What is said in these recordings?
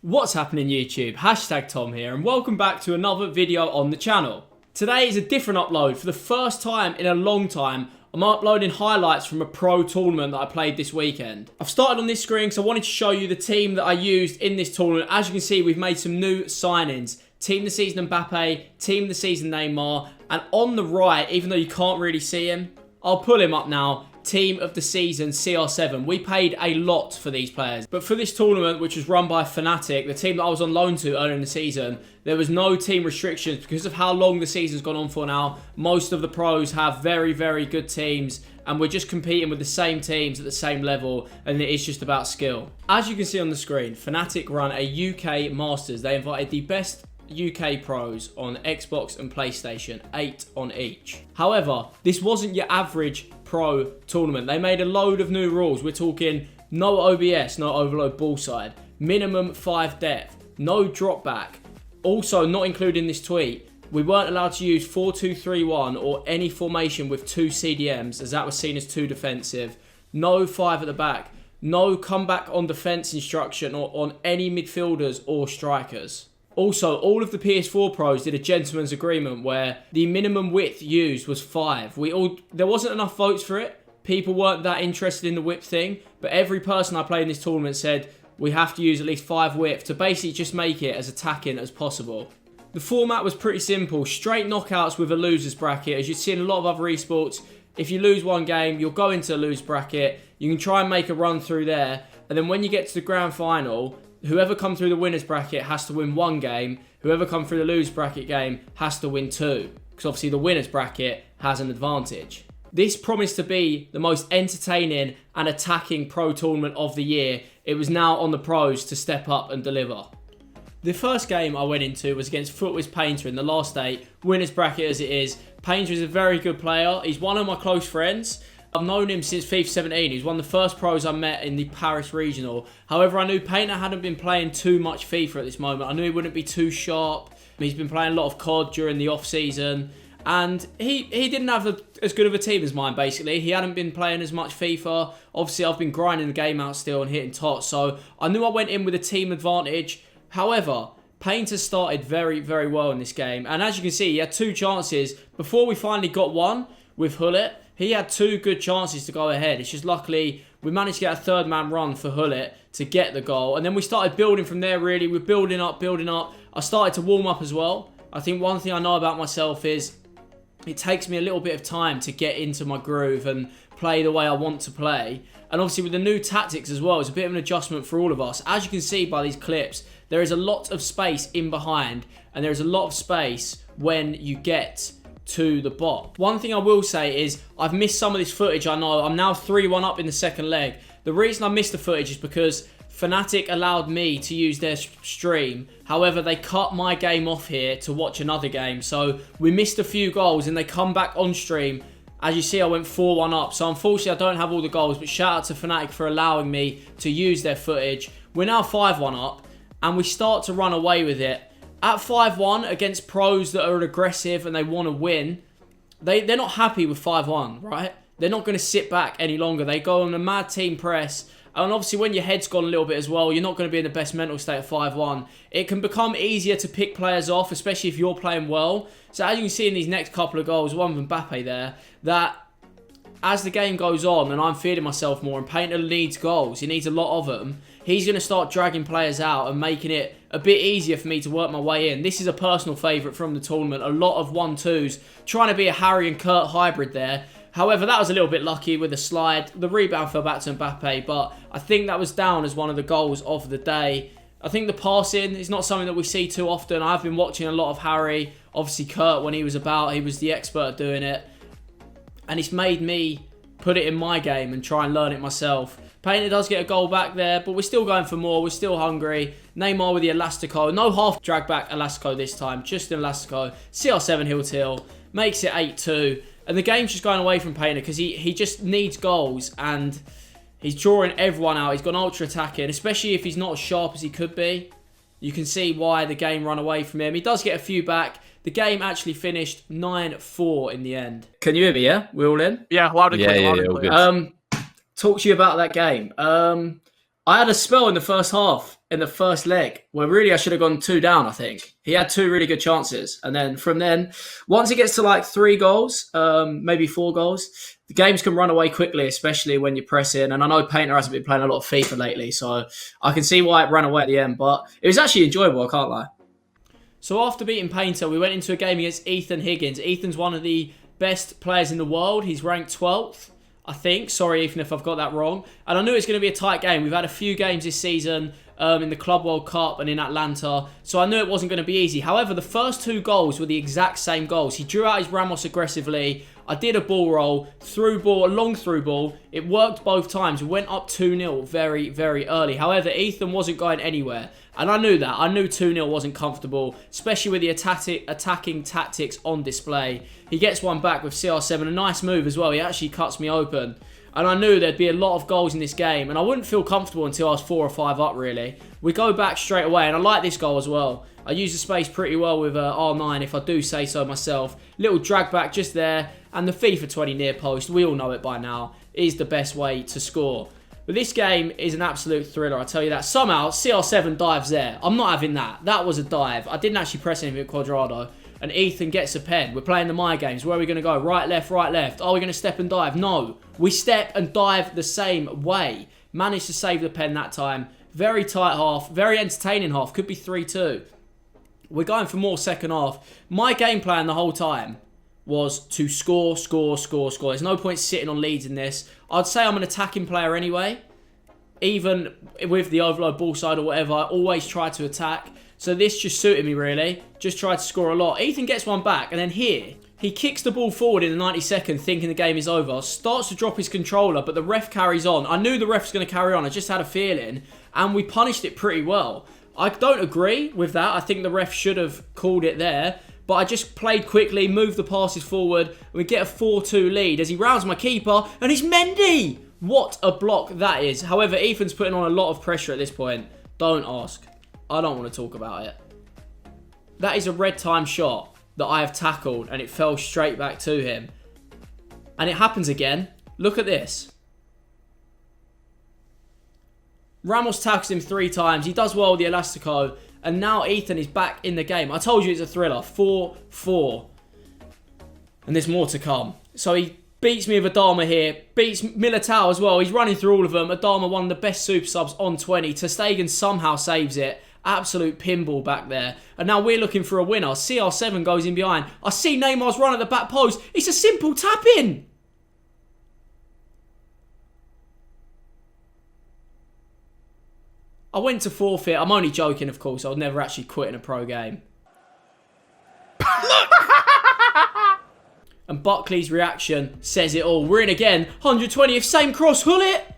What's happening YouTube? Hashtag Tom here and welcome back to another video on the channel. Today is a different upload. For the first time in a long time, I'm uploading highlights from a pro tournament that I played this weekend. I've started on this screen because I wanted to show you the team that I used in this tournament. As you can see, we've made some new signings. Team of the season Mbappe, team of the season Neymar, and on the right, even though you can't really see him, I'll pull him up now. Team of the season CR7. We paid a lot for these players. But for this tournament, which was run by Fnatic, the team that I was on loan to earlier in the season, there was no team restrictions because of how long the season's gone on for now. Most of the pros have very, very good teams and we're just competing with the same teams at the same level, and it is just about skill. As you can see on the screen, Fnatic run a UK Masters. They invited the best UK pros on Xbox and PlayStation, 8 on each. However, this wasn't your average pro tournament. They made a load of new rules. We're talking no OBS, no overload ball side, minimum 5 depth, no drop back. Also, not including this tweet, we weren't allowed to use 4-2-3-1 or any formation with 2 CDMs, as that was seen as too defensive. No 5 at the back. No comeback on defense instruction or on any midfielders or strikers. Also, all of the PS4 pros did a gentleman's agreement where the minimum width used was 5. There wasn't enough votes for it. People weren't that interested in the width thing, but every person I played in this tournament said we have to use at least 5 width to basically just make it as attacking as possible. The format was pretty simple. Straight knockouts with a loser's bracket. As you see in a lot of other esports, if you lose one game, you'll go into a loser's bracket. You can try and make a run through there. And then when you get to the grand final, whoever comes through the winner's bracket has to win 1 game. Whoever comes through the loser's bracket game has to win 2. Because obviously the winner's bracket has an advantage. This promised to be the most entertaining and attacking pro tournament of the year. It was now on the pros to step up and deliver. The first game I went into was against Footwiz Painter in the last 8. Winner's bracket as it is. Painter is a very good player. He's one of my close friends. I've known him since FIFA 17. He's one of the first pros I met in the Paris regional. However, I knew Painter hadn't been playing too much FIFA at this moment. I knew he wouldn't be too sharp. He's been playing a lot of COD during the off-season. And he didn't have as good of a team as mine, basically. He hadn't been playing as much FIFA. Obviously, I've been grinding the game out still and hitting tots. So I knew I went in with a team advantage. However, Painter started very, very well in this game. And as you can see, he had 2 chances. Before we finally got one with Hullet, he had 2 good chances to go ahead. It's just luckily we managed to get a 3rd man run for Hullet to get the goal. And then we started building from there, really. We're building up, building up. I started to warm up as well. I think one thing I know about myself is it takes me a little bit of time to get into my groove and play the way I want to play. And obviously with the new tactics as well, it's a bit of an adjustment for all of us. As you can see by these clips, there is a lot of space in behind and there is a lot of space when you get to the box. One thing I will say is I've missed some of this footage. I know I'm now 3-1 up in the second leg. The reason I missed the footage is because Fnatic allowed me to use their stream. However, they cut my game off here to watch another game. So we missed a few goals and they come back on stream. As you see, I went 4-1 up. So unfortunately, I don't have all the goals, but shout out to Fnatic for allowing me to use their footage. We're now 5-1 up and we start to run away with it. At 5-1 against pros that are aggressive and they want to win, they're not happy with 5-1, right? They're not going to sit back any longer. They go on a mad team press. And obviously when your head's gone a little bit as well, you're not going to be in the best mental state at 5-1. It can become easier to pick players off, especially if you're playing well. So as you can see in these next couple of goals, one with Mbappe there, that as the game goes on and I'm feeling myself more and Painter needs goals, he needs a lot of them, he's going to start dragging players out and making it a bit easier for me to work my way in. This is a personal favourite from the tournament. A lot of 1-2s, trying to be a Harry and Kurt hybrid there. However, that was a little bit lucky with the slide. The rebound fell back to Mbappe, but I think that was down as one of the goals of the day. I think the passing is not something that we see too often. I've been watching a lot of Harry. Obviously, Kurt, when he was about, he was the expert at doing it. And it's made me put it in my game and try and learn it myself. Painter does get a goal back there, but we're still going for more. We're still hungry. Neymar with the Elastico. No half drag back Elastico this time. Just an Elastico. CR7 heel till. Makes it 8-2. And the game's just going away from Painter because he just needs goals. And he's drawing everyone out. He's gone ultra attacking. Especially if he's not as sharp as he could be. You can see why the game ran away from him. He does get a few back. The game actually finished 9-4 in the end. Can you hear me, yeah? We're all in? Yeah, loud and clear. Yeah, Loud and all clear. good. Talk to you about that game. I had a spell in the first half, in the first leg, where really I should have gone 2 down, I think. He had 2 really good chances. And then from then, once it gets to like 3 goals, maybe 4 goals, the games can run away quickly, especially when you're pressing. And I know Painter hasn't been playing a lot of FIFA lately, so I can see why it ran away at the end. But it was actually enjoyable, I can't lie. So after beating Painter, we went into a game against Ethan Higgins. Ethan's one of the best players in the world. He's ranked 12th. I think. Sorry, Ethan, if I've got that wrong. And I knew it was going to be a tight game. We've had a few games this season in the Club World Cup and in Atlanta, so I knew it wasn't going to be easy. However, the first 2 goals were the exact same goals. He drew out his Ramos aggressively. I did a ball roll, through ball, a long through ball. It worked both times. We went up 2-0 very, very early. However, Ethan wasn't going anywhere. And I knew that. I knew 2-0 wasn't comfortable, especially with the attacking tactics on display. He gets one back with CR7. A nice move as well. He actually cuts me open. And I knew there'd be a lot of goals in this game. And I wouldn't feel comfortable until I was 4 or 5 up, really. We go back straight away. And I like this goal as well. I use the space pretty well with R9, if I do say so myself. Little drag back just there. And the FIFA 20 near post, we all know it by now, is the best way to score. But this game is an absolute thriller, I tell you that. Somehow, CR7 dives there. I'm not having that. That was a dive. I didn't actually press anything at Quadrado. And Ethan gets a pen. We're playing the My Games. Where are we going to go? Right, left, right, left. Are we going to step and dive? No. We step and dive the same way. Managed to save the pen that time. Very tight half. Very entertaining half. Could be 3-2. We're going for more second half. My game plan the whole time was to score, score, score, score. There's no point sitting on leads in this. I'd say I'm an attacking player anyway. Even with the overload ball side or whatever, I always try to attack. So this just suited me, really. Just tried to score a lot. Ethan gets one back, and then here, he kicks the ball forward in the 92nd, thinking the game is over. Starts to drop his controller, but the ref carries on. I knew the ref was going to carry on. I just had a feeling, and we punished it pretty well. I don't agree with that. I think the ref should have called it there. But I just played quickly, moved the passes forward, and we get a 4-2 lead as he rounds my keeper, and it's Mendy! What a block that is. However, Ethan's putting on a lot of pressure at this point. Don't ask. I don't want to talk about it. That is a red time shot that I have tackled, and it fell straight back to him. And it happens again. Look at this. Ramos tackles him 3 times. He does well with the Elastico. And now Ethan is back in the game. I told you it's a thriller. 4-4. And there's more to come. So he beats me with Adama here. Beats Militao as well. He's running through all of them. Adama, one of the best super subs on 20. Ter Stegen somehow saves it. Absolute pinball back there. And now we're looking for a winner. CR7 goes in behind. I see Neymar's run at the back post. It's a simple tap-in. I went to forfeit. I'm only joking, of course. I'll never actually quit in a pro game. And Buckley's reaction says it all. We're in again. 120th, same cross. Hull it.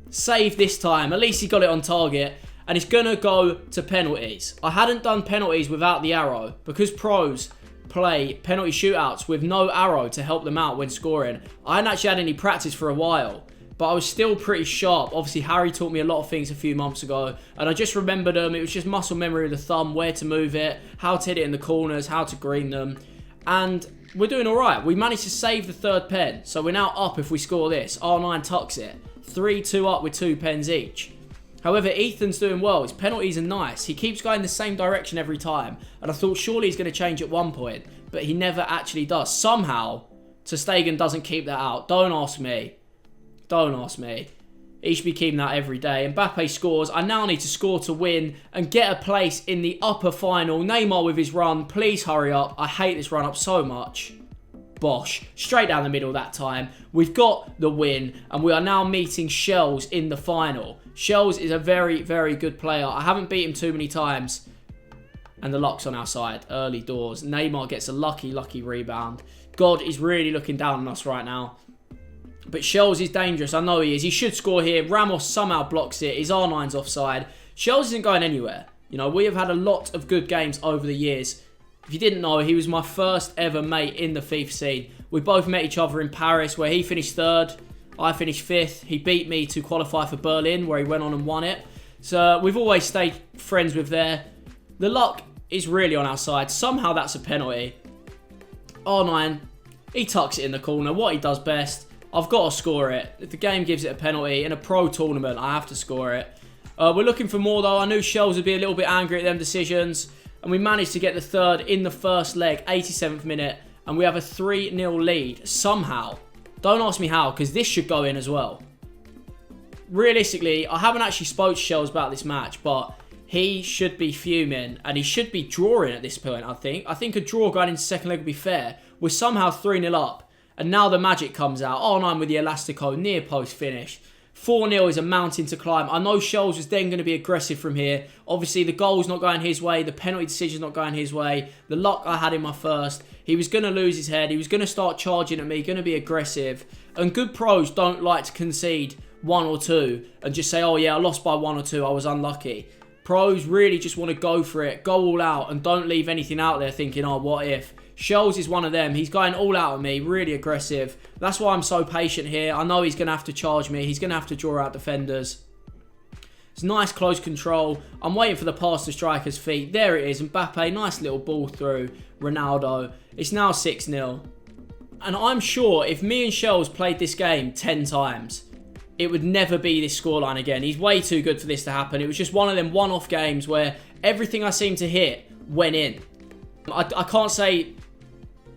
Save this time. At least he got it on target. And it's going to go to penalties. I hadn't done penalties without the arrow. Because pros play penalty shootouts with no arrow to help them out when scoring. I hadn't actually had any practice for a while. But I was still pretty sharp. Obviously, Harry taught me a lot of things a few months ago. And I just remembered them. It was just muscle memory of the thumb, where to move it, how to hit it in the corners, how to green them. And we're doing all right. We managed to save the 3rd pen. So we're now up if we score this. R9 tucks it. 3-2 up with 2 pens each. However, Ethan's doing well. His penalties are nice. He keeps going the same direction every time. And I thought surely he's going to change at one point. But he never actually does. Somehow, Ter Stegen doesn't keep that out. Don't ask me. Don't ask me. He should be keeping that every day. Mbappe scores. I now need to score to win and get a place in the upper final. Neymar with his run. Please hurry up. I hate this run up so much. Bosh. Straight down the middle that time. We've got the win. And we are now meeting Shells in the final. Shells is a very, very good player. I haven't beat him too many times. And the luck's on our side. Early doors. Neymar gets a lucky, lucky rebound. God is really looking down on us right now. But Shells is dangerous. I know he is. He should score here. Ramos somehow blocks it. His R9's offside. Shells isn't going anywhere. You know, we have had a lot of good games over the years. If you didn't know, he was my first ever mate in the FIFA scene. We both met each other in Paris, where he finished 3rd. I finished 5th. He beat me to qualify for Berlin, where he went on and won it. So we've always stayed friends with there. The luck is really on our side. Somehow that's a penalty. R9, he tucks it in the corner. What he does best. I've got to score it. If the game gives it a penalty in a pro tournament, I have to score it. We're looking for more though. I knew Shells would be a little bit angry at them decisions. And we managed to get the third in the first leg, 87th minute. And we have a 3-0 lead somehow. Don't ask me how, because this should go in as well. Realistically, I haven't actually spoke to Shells about this match, but he should be fuming. And he should be drawing at this point, I think. I think a draw going into second leg would be fair. We're somehow 3-0 up. And now the magic comes out. R9 with the Elastico, near post finish. 4-0 is a mountain to climb. I know Shells was then going to be aggressive from here. Obviously, the goal's not going his way. The penalty decision's not going his way. The luck I had in my first. He was going to lose his head. He was going to start charging at me, going to be aggressive. And good pros don't like to concede 1 or 2 and just say, oh yeah, I lost by 1 or 2. I was unlucky. Pros really just want to go for it, go all out, and don't leave anything out there thinking, oh, what if? Shells is one of them. He's going all out at me, really aggressive. That's why I'm so patient here. I know he's going to have to charge me. He's going to have to draw out defenders. It's nice close control. I'm waiting for the pass to striker's feet. There it is. Mbappe, nice little ball through. Ronaldo. It's now 6-0. And I'm sure if me and Shells played this game 10 times, it would never be this scoreline again. He's way too good for this to happen. It was just one of them one-off games where everything I seemed to hit went in. I can't say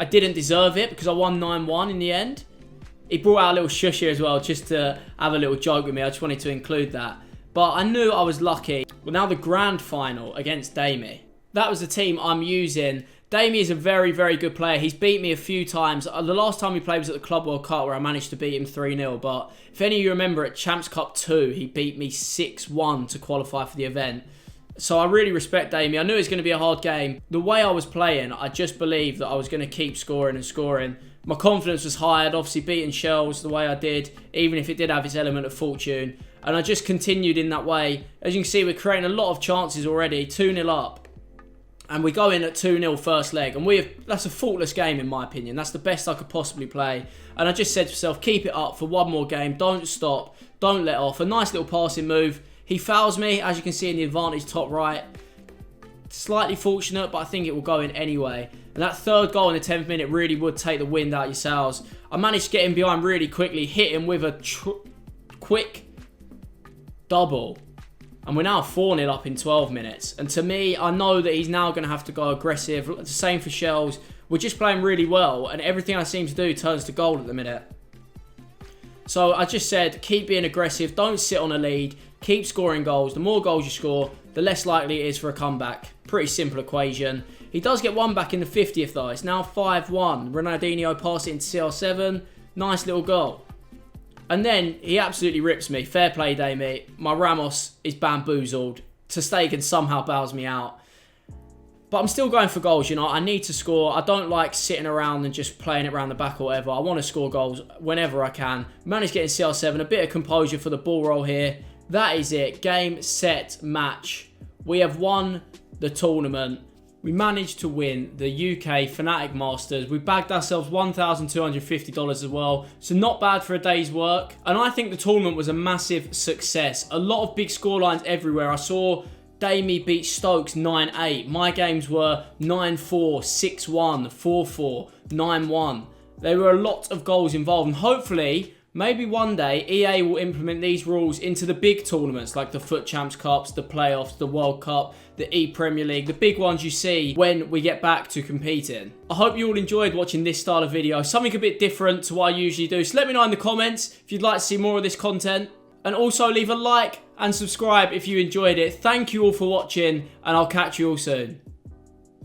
I didn't deserve it because I won 9-1 in the end. He brought out a little shush here as well just to have a little joke with me. I just wanted to include that. But I knew I was lucky. Well, now the grand final against Damie. That was the team I'm using. Damie is a very, very good player. He's beat me a few times. The last time we played was at the Club World Cup where I managed to beat him 3-0. But if any of you remember at Champs Cup 2, he beat me 6-1 to qualify for the event. So I really respect Damie. I knew it was going to be a hard game. The way I was playing, I just believed that I was going to keep scoring and scoring. My confidence was high. I'd obviously beaten Shells the way I did, even if it did have its element of fortune. And I just continued in that way. As you can see, we're creating a lot of chances already. 2-0 up. And we go in at 2-0 first leg. And that's a faultless game in my opinion. That's the best I could possibly play. And I just said to myself, keep it up for one more game. Don't stop. Don't let off. A nice little passing move. He fouls me, as you can see in the advantage top right. Slightly fortunate, but I think it will go in anyway. And that third goal in the 10th minute really would take the wind out of your sails. I managed to get him behind really quickly, hit him with a quick double. And we're now 4-0 up in 12 minutes. And to me, I know that he's now going to have to go aggressive. The same for Shells. We're just playing really well, and everything I seem to do turns to gold at the minute. So I just said, keep being aggressive. Don't sit on a lead. Keep scoring goals. The more goals you score, the less likely it is for a comeback. Pretty simple equation. He does get one back in the 50th though. It's now 5-1. Ronaldinho passes it into CR7. Nice little goal. And then he absolutely rips me. Fair play, Damie. My Ramos is bamboozled. Ter Stegen somehow bows me out. But I'm still going for goals, you know. I need to score. I don't like sitting around and just playing it around the back or whatever. I want to score goals whenever I can. Managed getting CR7. A bit of composure for the ball roll here. That is it. Game, set, match. We have won the tournament. We managed to win the UK Fnatic Masters. We bagged ourselves $1,250 as well. So not bad for a day's work. And I think the tournament was a massive success. A lot of big scorelines everywhere. I saw Damie beat Stokes 9-8. My games were 9-4, 6-1, 4-4, 9-1. There were a lot of goals involved. And hopefully, maybe one day, EA will implement these rules into the big tournaments like the Foot Champs Cups, the playoffs, the World Cup, the E-Premier League, the big ones you see when we get back to competing. I hope you all enjoyed watching this style of video, something a bit different to what I usually do. So let me know in the comments if you'd like to see more of this content. And also leave a like and subscribe if you enjoyed it. Thank you all for watching, and I'll catch you all soon.